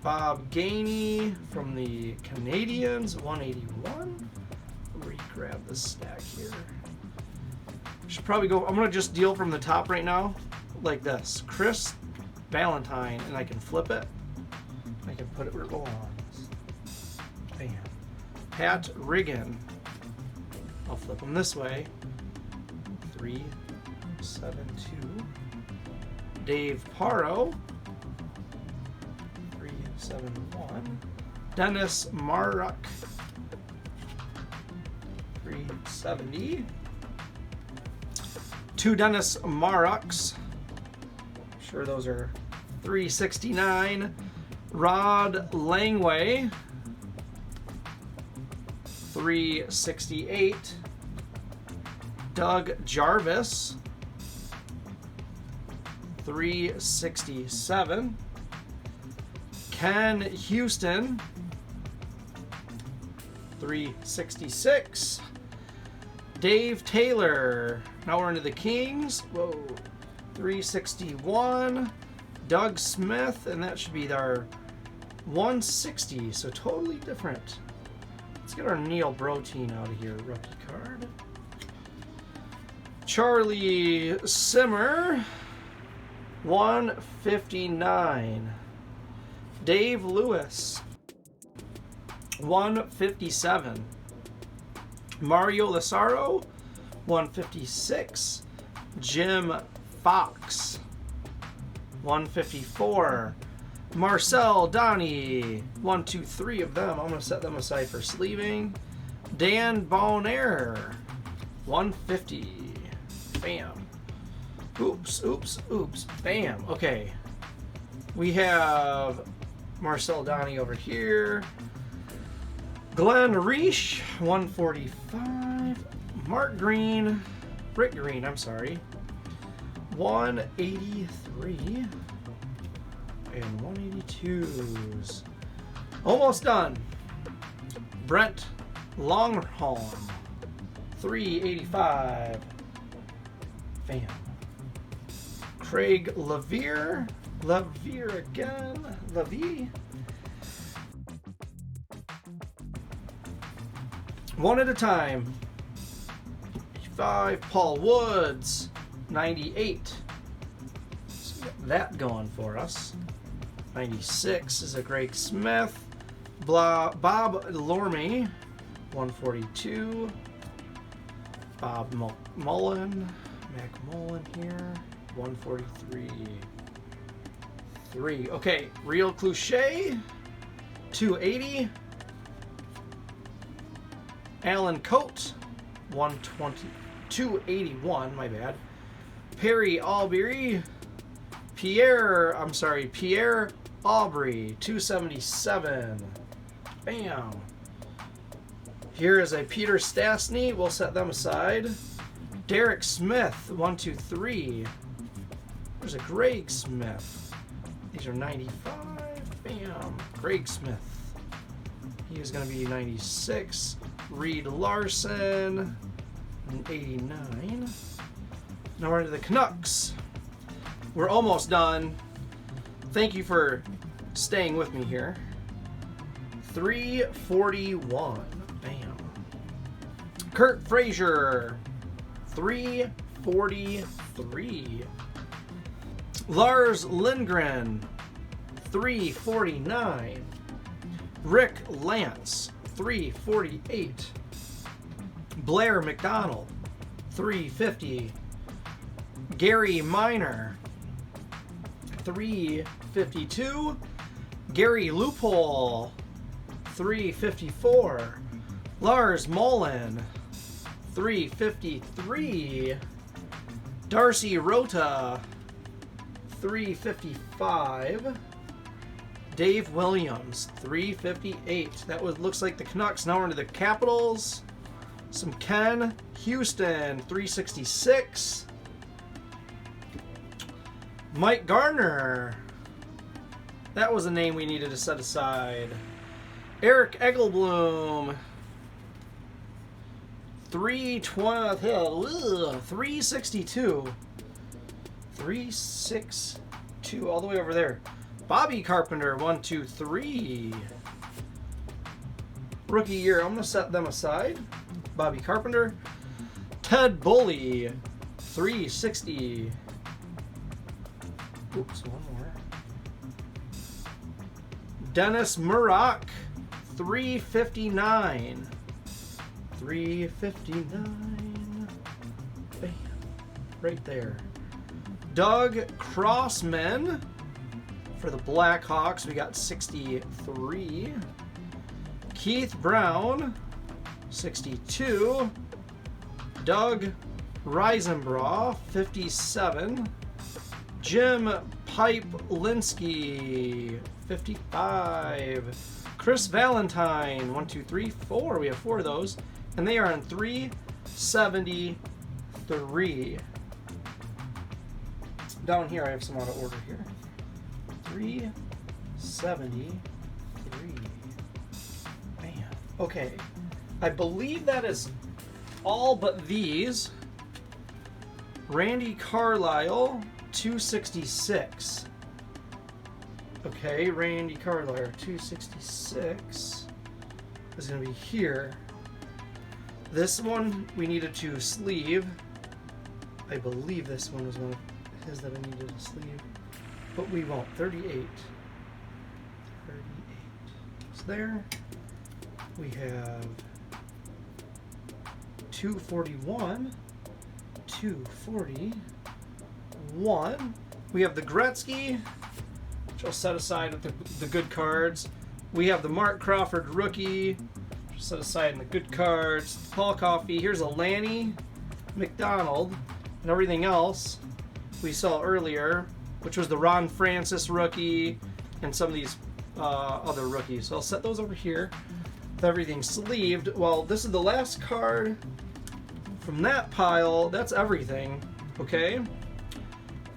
Bob Gainey from the Canadians, 181. Re-grab the stack here. Should probably go. I'm going to just deal from the top right now, like this. Chris Valentine, and I can flip it. I can put it where it belongs. Bam. Pat Riggin. I'll flip them this way. 372. Dave Paro. 371. Dennis Maruk. 370. 2 Dennis Maruks. Sure, those are 369. Rod Langway. 368. Doug Jarvis. 367. Ken Houston. 366. Dave Taylor. Now we're into the Kings. Whoa. 361. Doug Smith, and that should be our 160. So totally different. Let's get our Neil Brotein out of here. Rookie card. Charlie Simmer. 159. Dave Lewis. 157. Mario Lazaro. 156. Jim Fox. 154. Marcel Donnie. 1, 2, 3 of them. I'm going to set them aside for sleeving. Dan Bonaire. 150. Bam. Oops, oops, oops. Bam. Okay. We have Marcel Donnie over here. Glenn Reish. 145. Mark Green. Rick Green, I'm sorry. 183. And 182s. Almost done. Brent Longhorn. 385. Bam. Craig Levere. Levere again. Levy. One at a time. 5, Paul Woods. 98. So we got that going for us. 96 is a Greg Smith. Bob Lorme. 142. Bob Mullen. Mac Mullen here. 143. 3. Okay, Real Cliche. 280. Alan Coate. 120. 281, my bad. Perry Albury. Pierre Aubrey. 277. Bam. Here is a Peter Stastny. We'll set them aside. Derek Smith. 123. There's a Greg Smith. These are 95. Bam. Greg Smith. He is going to be 96. Reed Larson. 89. Now we're into the Canucks. We're almost done. Thank you for staying with me here. 341. Bam. Kurt Frazier. 343. Lars Lindgren. 349. Rick Lance. 348. Blair McDonald. 350. Gary Minor. 352. Gary Loophole. 354. Lars Mullen. 353. Darcy Rota. 355. Dave Williams. 358. That looks like the Canucks. Now we're into the Capitals. Some Ken Houston. 366. Mike Garner. That was a name we needed to set aside. Eric Egelblum. 362. 362. All the way over there. Bobby Carpenter. 123. Rookie year. I'm going to set them aside. Bobby Carpenter. Ted Bully. 360. Oops, one more. Dennis Murrock. 359. 359. Bam. Right there. Doug Crossman. For the Blackhawks, we got 63. Keith Brown. 62. Doug Reisenbraw. 57. Jim Pipe Linsky. 55. Chris Valentine. 1, 2, 3, 4. We have 4 of those. And they are on 373. Down here, I have some out of order here. 373. Man. Okay. I believe that is all but these. Randy Carlisle, 266. Okay, Randy Carlisle, 266 is going to be here. This one we needed to sleeve. I believe this one was one of his that I needed to sleeve. But we won't. 38. 38. So there. We have 241. 241. We have the Gretzky, which I'll set aside with the good cards. We have the Mark Crawford rookie, set aside in the good cards. Paul Coffey. Here's a Lanny McDonald, and everything else we saw earlier, which was the Ron Francis rookie and some of these other rookies. So I'll set those over here with everything sleeved. Well, this is the last card from that pile. That's everything. Okay?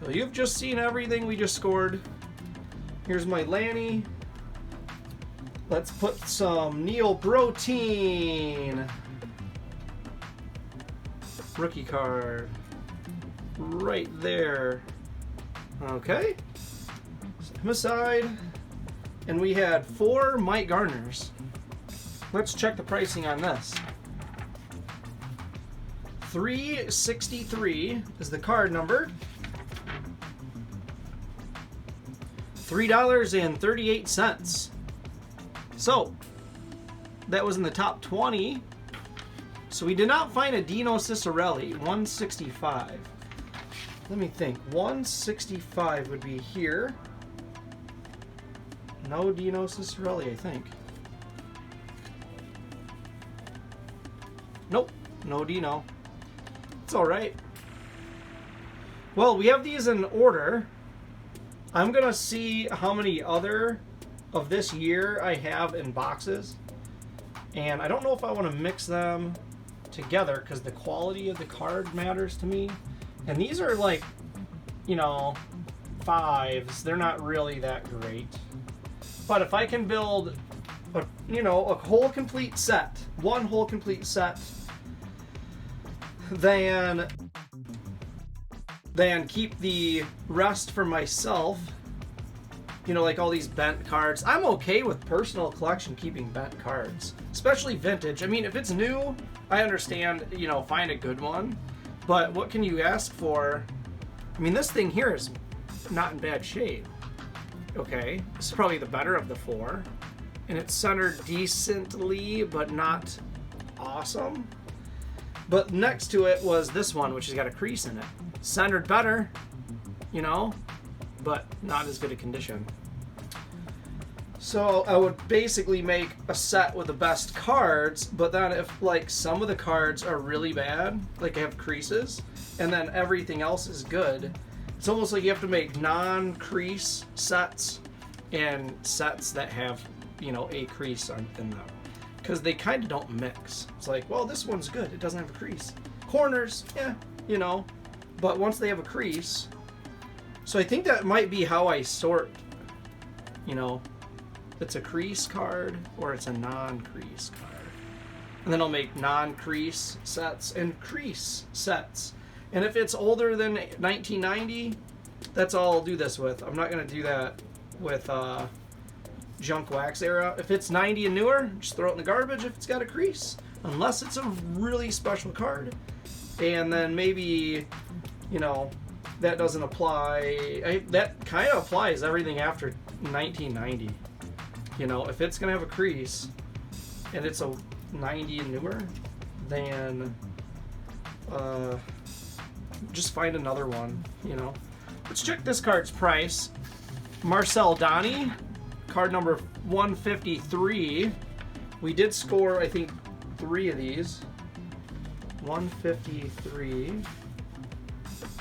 So you've just seen everything we just scored. Here's my Lanny. Let's put some Neil Brotein. Rookie card. Right there. Okay. Set him aside. And we had 4 Mike Garners. Let's check the pricing on this. 363 is the card number. $3.38. So that was in the top 20. So we did not find a Dino Cicerelli. 165. Let me think. 165 would be here. No Dino Cicerelli, I think. Nope, no Dino. It's all right. Well, we have these in order. I'm gonna see how many other of this year I have in boxes, and I don't know if I want to mix them together because the quality of the card matters to me. And these are like, you know, 5s. They're not really that great. But if I can build a, you know, a whole complete set, one whole complete set, then keep the rest for myself, you know, like all these bent cards. I'm okay with personal collection keeping bent cards, especially vintage. I mean, if it's new, I understand, you know, find a good one. But what can you ask for? I mean, this thing here is not in bad shape. Okay, this is probably the better of the 4. And it's centered decently, but not awesome. But next to it was this one, which has got a crease in it. Centered better, you know, but not as good a condition. So I would basically make a set with the best cards, but then if like some of the cards are really bad, like I have creases, and then everything else is good, it's almost like you have to make non-crease sets and sets that have, you know, a crease in them. Because they kind of don't mix. It's like, well, this one's good. It doesn't have a crease. Corners, yeah, you know. But once they have a crease... So I think that might be how I sort, you know, it's a crease card or it's a non-crease card. And then I'll make non-crease sets and crease sets. And if it's older than 1990, that's all I'll do this with. I'm not going to do that with junk wax era. If it's 90 and newer, just throw it in the garbage if it's got a crease. Unless it's a really special card. And then maybe, you know, that doesn't apply. That kind of applies everything after 1990. You know, if it's going to have a crease and it's a 90 and newer, then just find another one, you know. Let's check this card's price. Marcel Donnie, card number 153. We did score, I think, 3 of these. 153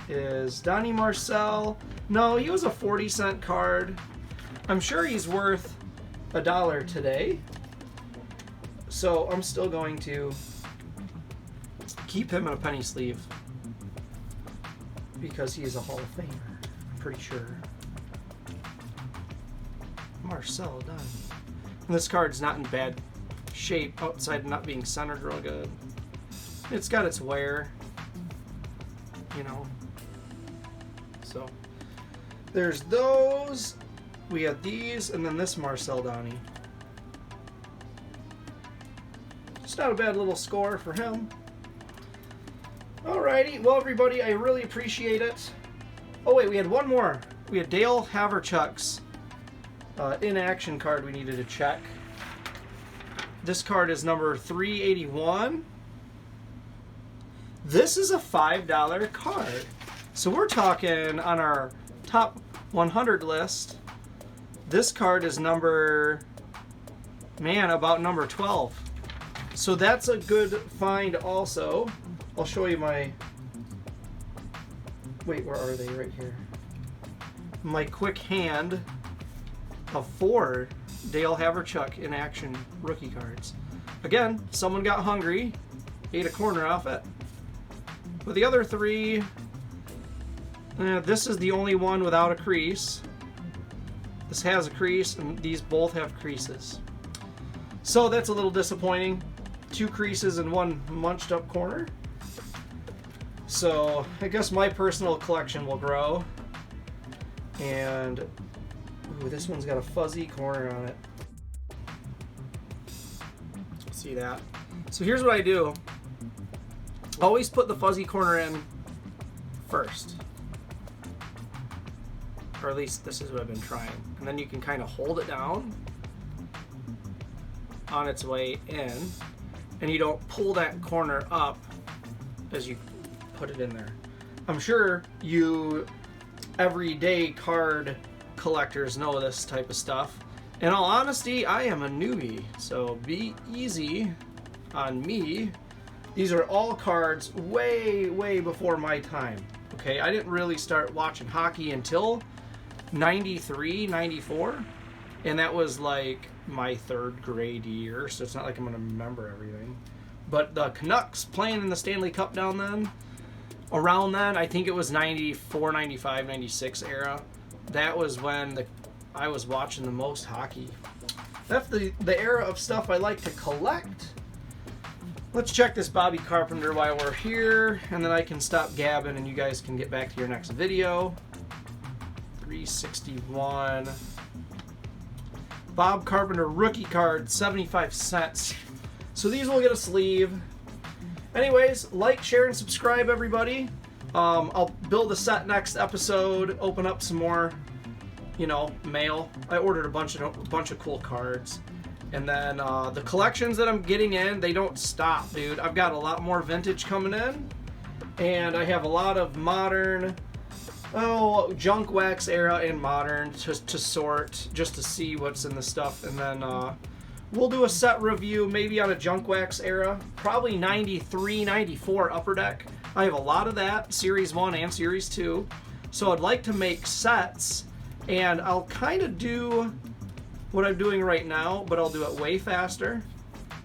is Donnie Marcel. No, he was a 40-cent card. I'm sure he's worth $1 today. So I'm still going to keep him in a penny sleeve because he is a Hall of Famer, I'm pretty sure. Marcel Donnie. And this card's not in bad shape outside of not being centered real good. It's got its wear, you know. So there's those. We have these, and then this Marcel Donnie. It's not a bad little score for him. Alrighty, well everybody, I really appreciate it. Oh wait, we had one more. We had Dale Haverchuk's in-action card we needed to check. This card is number 381. This is a $5 card. So we're talking on our top 100 list. This card is number, man, about number 12. So that's a good find also. I'll show you my, wait, where are they? Right here. My quick hand of 4 Dale Haverchuk in action rookie cards. Again, someone got hungry, ate a corner off it. But the other 3, this is the only one without a crease. This has a crease, and these both have creases. So that's a little disappointing. 2 creases and 1 munched up corner. So I guess my personal collection will grow. And ooh, this one's got a fuzzy corner on it. See that? So here's what I do. Always put the fuzzy corner in first. Or at least this is what I've been trying. And then you can kind of hold it down on its way in. And you don't pull that corner up as you put it in there. I'm sure you everyday card collectors know this type of stuff. In all honesty, I am a newbie, so be easy on me. These are all cards way, way before my time. Okay, I didn't really start watching hockey until 93, 94, and that was like my 3rd grade year, so it's not like I'm going to remember everything. But the Canucks playing in the Stanley Cup down then, around then, I think it was 94, 95, 96 era. That was when I was watching the most hockey. That's the era of stuff I like to collect. Let's check this Bobby Carpenter while we're here, and then I can stop gabbing and you guys can get back to your next video. 361. Bob Carpenter rookie card, 75 cents. So these will get a sleeve. Anyways, like, share, and subscribe, everybody. I'll build a set next episode, open up some more, mail. I ordered a bunch of cool cards. And then the collections that I'm getting in, they don't stop, dude. I've got a lot more vintage coming in. And I have a lot of modern, junk wax era and modern to sort, just to see what's in the stuff. And then we'll do a set review, maybe on a junk wax era. Probably 93, 94 Upper Deck. I have a lot of that, Series 1 and Series 2. So I'd like to make sets. And I'll kind of do what I'm doing right now, but I'll do it way faster,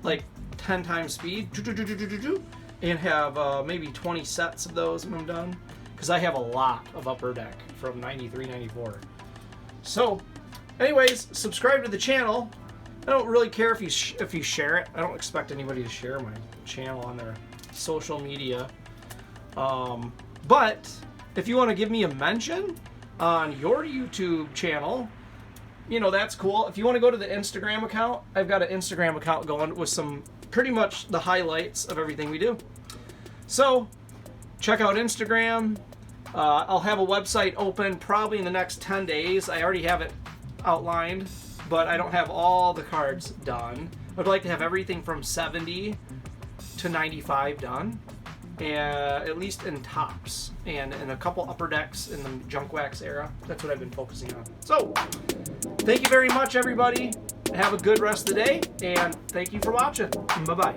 like 10 times speed, and have maybe 20 sets of those when I'm done, because I have a lot of Upper Deck from 93, 94. So, anyways, subscribe to the channel. I don't really care if you share it. I don't expect anybody to share my channel on their social media. But if you want to give me a mention on your YouTube channel, that's cool. If you want to go to the Instagram account, I've got an Instagram account going with some pretty much the highlights of everything we do. So check out Instagram. I'll have a website open probably in the next 10 days. I already have it outlined, but I don't have all the cards done. I'd like to have everything from 70 to 95 done, at least in tops, and in a couple Upper Decks in the junk wax era. That's what I've been focusing on. So thank you very much, everybody. Have a good rest of the day, and thank you for watching. Bye-bye.